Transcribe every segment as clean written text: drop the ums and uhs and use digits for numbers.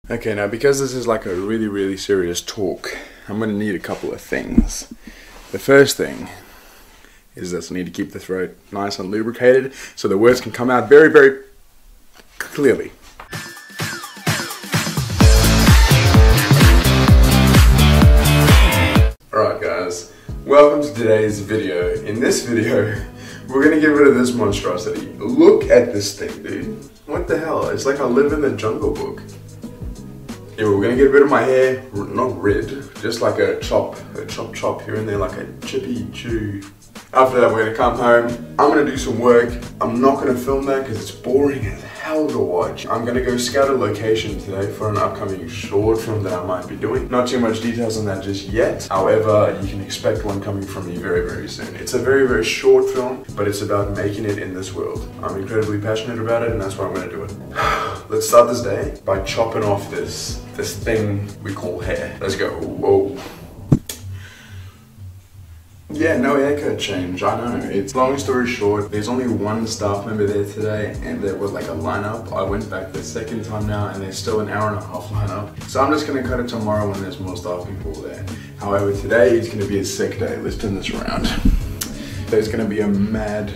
Okay, now because this is like a really serious talk, I'm going to need a couple of things. The first thing is this: I need to keep the throat nice and lubricated so the words can come out very clearly. Alright guys, welcome to today's video. In this video, we're going to get rid of this monstrosity. Look at this thing, dude. What the hell? It's like I live in the Jungle Book. Yeah, we're gonna get rid of my hair, not red, just like a chop here and there, like a chippy chew. After that, we're gonna come home, I'm gonna do some work. I'm not gonna film that because it's boring as hell to watch. I'm gonna go scout a location today for an upcoming short film that I might be doing. Not too much details on that just yet. However, you can expect one coming from me very soon. It's a very short film, but it's about making it in this world. I'm incredibly passionate about it, and that's why I'm gonna do it. Let's start this day by chopping off this thing we call hair. Let's go. Whoa. Yeah, no haircut change, I know. It's long story short, there's only one staff member there today, and there was like a lineup. I went back the second time now, and there's still an hour and a half lineup. So I'm just gonna cut it tomorrow when there's more staff people there. However, today is gonna be a sick day. Let's turn this around. There's gonna be a mad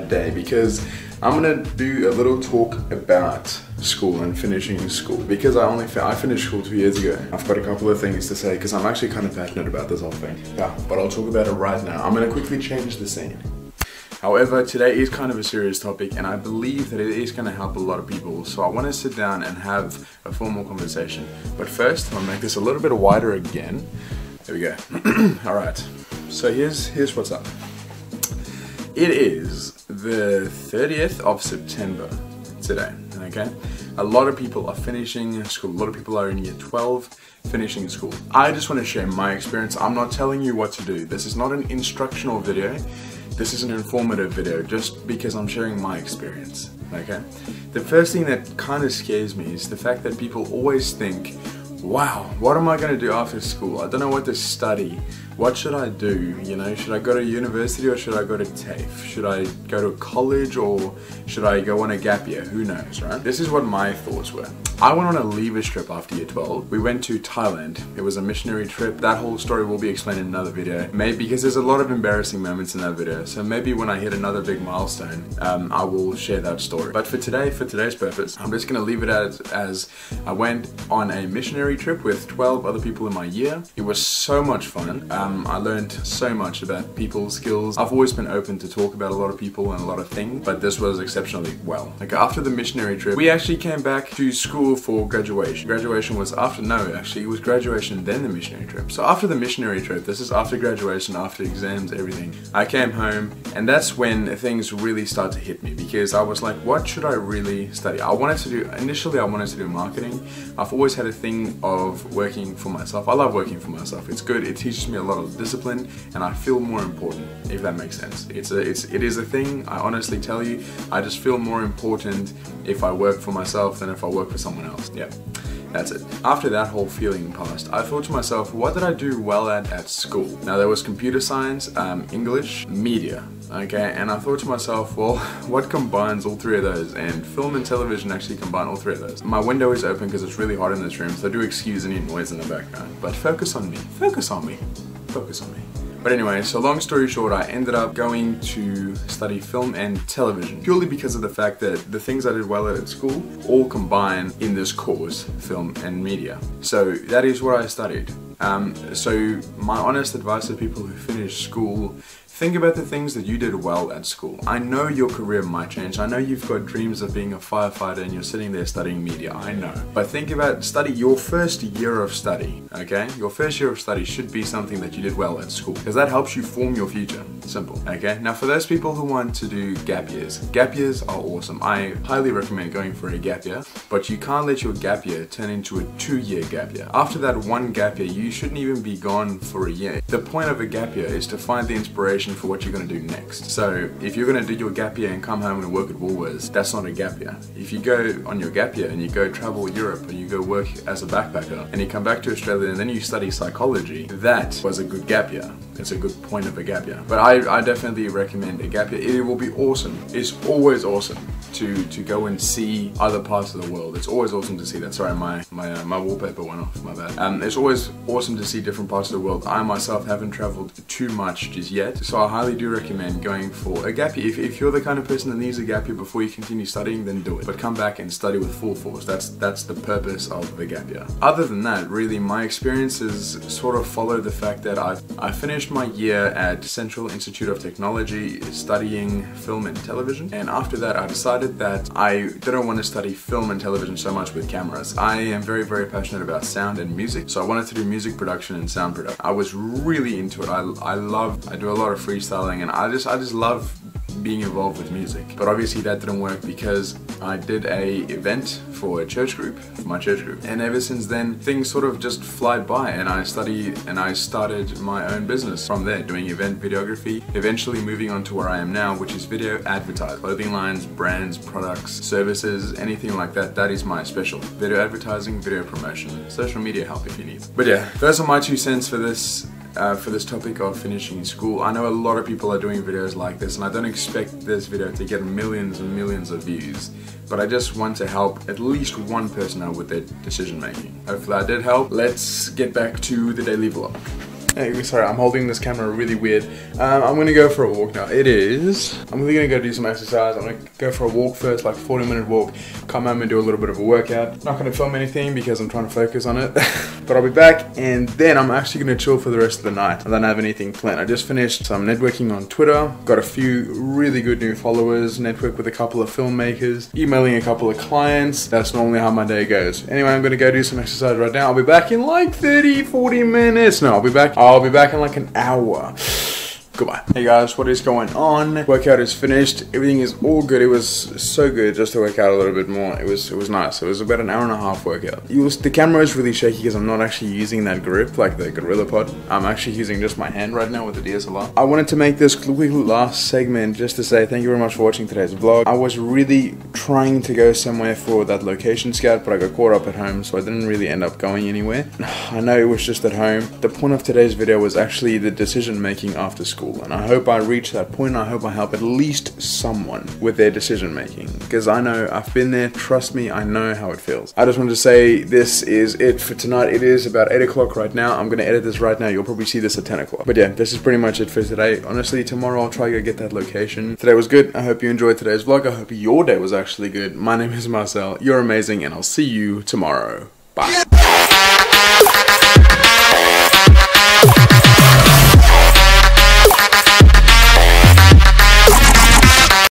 day because I'm gonna do a little talk about school and finishing school because I finished school 2 years ago. I've got a couple of things to say because I'm actually kind of passionate about this whole thing. Yeah, but I'll talk about it right now. I'm gonna quickly change the scene. However, today is kind of a serious topic and I believe that it is gonna help a lot of people. So I wanna sit down and have a formal conversation. But first, I'll make this a little bit wider again. There we go. All right, so here's what's up. It is the 30th of September today, okay? A lot of people are finishing school. A lot of people are in year 12 finishing school. I just want to share my experience. I'm not telling you what to do. This is not an instructional video. This is an informative video just because I'm sharing my experience, okay? The first thing that kind of scares me is the fact that people always think, wow, what am I going to do after school? I don't know what to study. What should I do? You know, should I go to university or should I go to TAFE? Should I go to college or should I go on a gap year? Who knows, right? This is what my thoughts were. I went on a leavers trip after year 12. We went to Thailand. It was a missionary trip. That whole story will be explained in another video. Maybe because there's a lot of embarrassing moments in that video. So maybe when I hit another big milestone, I will share that story. But for today's purpose, I'm just gonna leave it as I went on a missionary trip with 12 other people in my year. It was so much fun. I learned so much about people's skills. I've always been open to talk about a lot of people and a lot of things, but this was exceptionally well. Like after the missionary trip, we actually came back to school for graduation. Graduation was after, no, actually it was graduation then the missionary trip. So after the missionary trip, this is after graduation, after exams, everything. I came home and that's when things really started to hit me because I was like, what should I really study? Initially I wanted to do marketing. I've always had a thing of working for myself. I love working for myself. It's good. It teaches me a lot of discipline and I feel more important, if that makes sense. It is a thing, I honestly tell you. I just feel more important if I work for myself than if I work for someone else. Yeah, that's it. After that whole feeling passed, I thought to myself, what did I do well at school? Now there was computer science, English, media. Okay, and I thought to myself, well, what combines all three of those? And film and television actually combine all three of those. My window is open because it's really hot in this room, so do excuse any noise in the background. But focus on me, focus on me, focus on me. But anyway, so long story short, I ended up going to study film and television purely because of the fact that the things I did well at school all combine in this course, film and media. So that is what I studied. So my honest advice to people who finish school, think about the things that you did well at school. I know your career might change. I know you've got dreams of being a firefighter and you're sitting there studying media. I know. But think about your first year of study, okay? Your first year of study should be something that you did well at school because that helps you form your future. Simple, okay? Now for those people who want to do gap years are awesome. I highly recommend going for a gap year, but you can't let your gap year turn into a 2-year gap year. After that one gap year, you shouldn't even be gone for a year. The point of a gap year is to find the inspiration for what you're going to do next. So if you're going to do your gap year and come home and work at Woolworths, that's not a gap year. If you go on your gap year and you go travel Europe and you go work as a backpacker and you come back to Australia and then you study psychology, that was a good gap year. It's a good point of a gap year. But I definitely recommend a gap year. It will be awesome. It's always awesome. to go and see other parts of the world. It's always awesome to see that. Sorry, my wallpaper went off, my bad. It's always awesome to see different parts of the world. I myself haven't traveled too much just yet, so I highly do recommend going for a gap year. If you're the kind of person that needs a gap year before you continue studying, then do it. But come back and study with full force. That's the purpose of the gap year. Other than that, really, my experiences sort of follow the fact that I finished my year at Central Institute of Technology studying film and television, and after that I decided that I didn't want to study film and television so much with cameras. I am very, very passionate about sound and music, so I wanted to do music production and sound production. I was really into it. I do a lot of freestyling, and I just love being involved with music. But obviously that didn't work because I did a event for a church group, for my church group, and ever since then things sort of just flied by, and I started my own business from there, doing event videography, eventually moving on to where I am now, which is video advertising. Clothing lines, brands, products, services, anything like that. That is my specialty. Video advertising, video promotion, social media help if you need. But yeah, those are my 2 cents for this topic of finishing school. I know a lot of people are doing videos like this, and I don't expect this video to get millions and millions of views, but I just want to help at least one person out with their decision making. Hopefully I did help. Let's get back to the daily vlog. Hey, sorry, I'm holding this camera really weird. I'm gonna go for a walk now. I'm really gonna go do some exercise. I'm gonna go for a walk first, like 40-minute walk, come home and do a little bit of a workout. Not gonna film anything because I'm trying to focus on it. But I'll be back, and then I'm actually gonna chill for the rest of the night. I don't have anything planned. I just finished some networking on Twitter, got a few really good new followers, networked with a couple of filmmakers, emailing a couple of clients. That's normally how my day goes. Anyway, I'm gonna go do some exercise right now. I'll be back in like 30-40 minutes. No, I'll be back in like an hour. Goodbye. Hey guys, what is going on? Workout is finished. Everything is all good. It was so good just to work out a little bit more. It was nice. It was about an hour-and-a-half workout. The camera is really shaky because I'm not actually using that grip like the Gorilla Pod. I'm actually using just my hand right now with the DSLR. I wanted to make this quick last segment just to say thank you very much for watching today's vlog. I was really trying to go somewhere for that location scout, but I got caught up at home, so I didn't really end up going anywhere. I know it was just at home. The point of today's video was actually the decision making after school. And I hope I reach that point. I hope I help at least someone with their decision making, because I know I've been there. Trust me, I know how it feels. I just wanted to say this is it for tonight. It is about 8 o'clock right now. I'm gonna edit this right now. You'll probably see this at 10 o'clock. But yeah, this is pretty much it for today. Honestly, tomorrow I'll try to get that location. Today was good. I hope you enjoyed today's vlog. I hope your day was actually good. My name is Marcel. You're amazing, and I'll see you tomorrow. Bye.